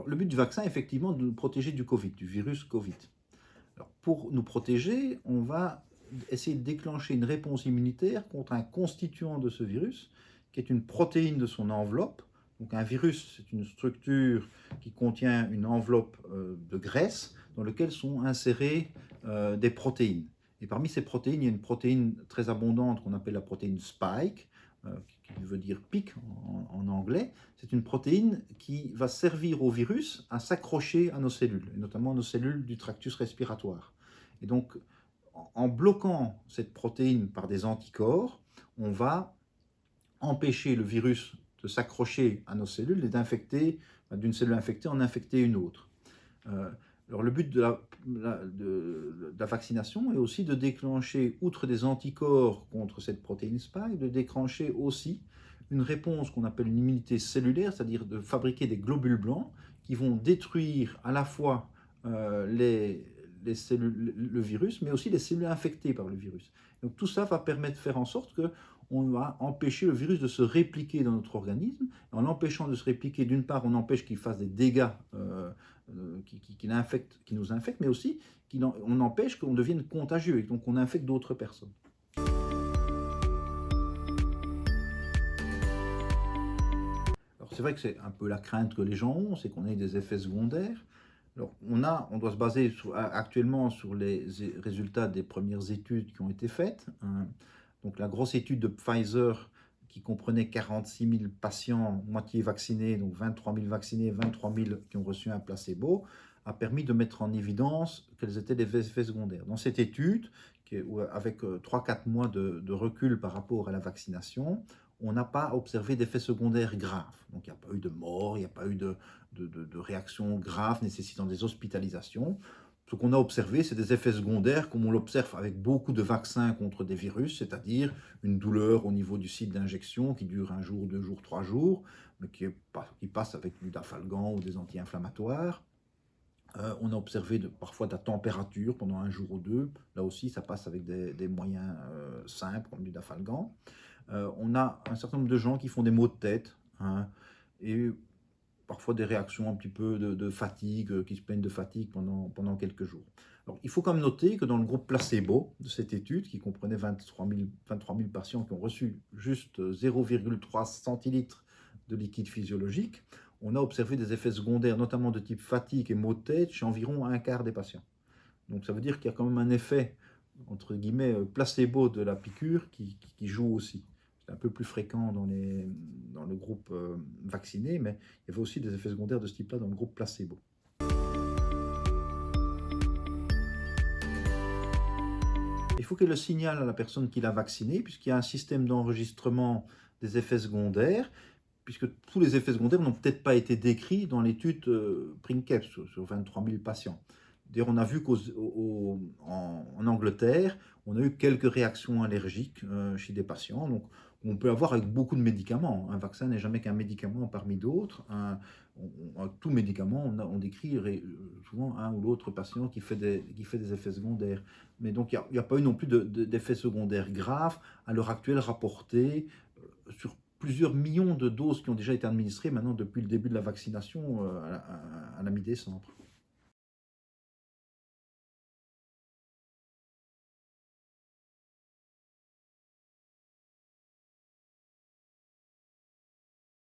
le but du vaccin, effectivement, de nous protéger du Covid, du virus Covid. Alors, pour nous protéger, on va essayer de déclencher une réponse immunitaire contre un constituant de ce virus, qui est une protéine de son enveloppe. Donc un virus, c'est une structure qui contient une enveloppe de graisse dans laquelle sont insérées des protéines. Et parmi ces protéines, il y a une protéine très abondante qu'on appelle la protéine spike, qui veut dire pic en anglais. C'est une protéine qui va servir au virus à s'accrocher à nos cellules, et notamment nos cellules du tractus respiratoire. Et donc, en bloquant cette protéine par des anticorps, on va empêcher le virus de s'accrocher à nos cellules et d'infecter, d'une cellule infectée, en infecter une autre. Alors le but de la vaccination est aussi de déclencher, outre des anticorps contre cette protéine spike, de déclencher aussi une réponse qu'on appelle une immunité cellulaire, c'est-à-dire de fabriquer des globules blancs qui vont détruire à la fois les cellules, le virus, mais aussi les cellules infectées par le virus. Donc tout ça va permettre de faire en sorte qu'on va empêcher le virus de se répliquer dans notre organisme. En l'empêchant de se répliquer, d'une part, on empêche qu'il fasse des dégâts qui nous infectent, mais aussi on empêche qu'on devienne contagieux et donc on infecte d'autres personnes. Alors c'est vrai que c'est un peu la crainte que les gens ont, c'est qu'on ait des effets secondaires. Alors, on doit se baser actuellement sur les résultats des premières études qui ont été faites. Donc la grosse étude de Pfizer qui comprenait 46 000 patients moitié vaccinés, donc 23 000 vaccinés, 23 000 qui ont reçu un placebo, a permis de mettre en évidence quels étaient les effets secondaires. Dans cette étude, avec 3-4 mois de recul par rapport à la vaccination, on n'a pas observé d'effets secondaires graves. Donc il n'y a pas eu de mort, il n'y a pas eu de réactions graves nécessitant des hospitalisations. Ce qu'on a observé, c'est des effets secondaires comme on l'observe avec beaucoup de vaccins contre des virus, c'est-à-dire une douleur au niveau du site d'injection qui dure 1 jour, 2 jours, 3 jours, mais qui passe avec du dafalgan ou des anti-inflammatoires. On a observé parfois de la température pendant 1 jour ou 2. Là aussi, ça passe avec des moyens simples comme du dafalgan. On a un certain nombre de gens qui font des maux de tête, hein, et parfois des réactions un petit peu de fatigue, qui se plaignent de fatigue pendant quelques jours. Alors, il faut quand même noter que dans le groupe placebo de cette étude, qui comprenait 23 000 patients qui ont reçu juste 0,3 centilitres de liquide physiologique, on a observé des effets secondaires, notamment de type fatigue et maux de tête, chez environ 1/4 des patients. Donc ça veut dire qu'il y a quand même un effet, entre guillemets, placebo de la piqûre qui joue aussi. C'est un peu plus fréquent dans le groupe vacciné, mais il y avait aussi des effets secondaires de ce type-là dans le groupe placebo. Il faut qu'elle le signale à la personne qui l'a vacciné, puisqu'il y a un système d'enregistrement des effets secondaires, puisque tous les effets secondaires n'ont peut-être pas été décrits dans l'étude Princeps sur 23 000 patients. D'ailleurs, on a vu qu'en Angleterre, on a eu quelques réactions allergiques chez des patients. Donc, on peut avoir avec beaucoup de médicaments. Un vaccin n'est jamais qu'un médicament parmi d'autres. Tout médicament, on décrit souvent un ou l'autre patient qui fait des effets secondaires. Mais donc, il n'y a pas eu non plus d'effets secondaires graves à l'heure actuelle rapportés sur plusieurs millions de doses qui ont déjà été administrées maintenant depuis le début de la vaccination à la mi-décembre.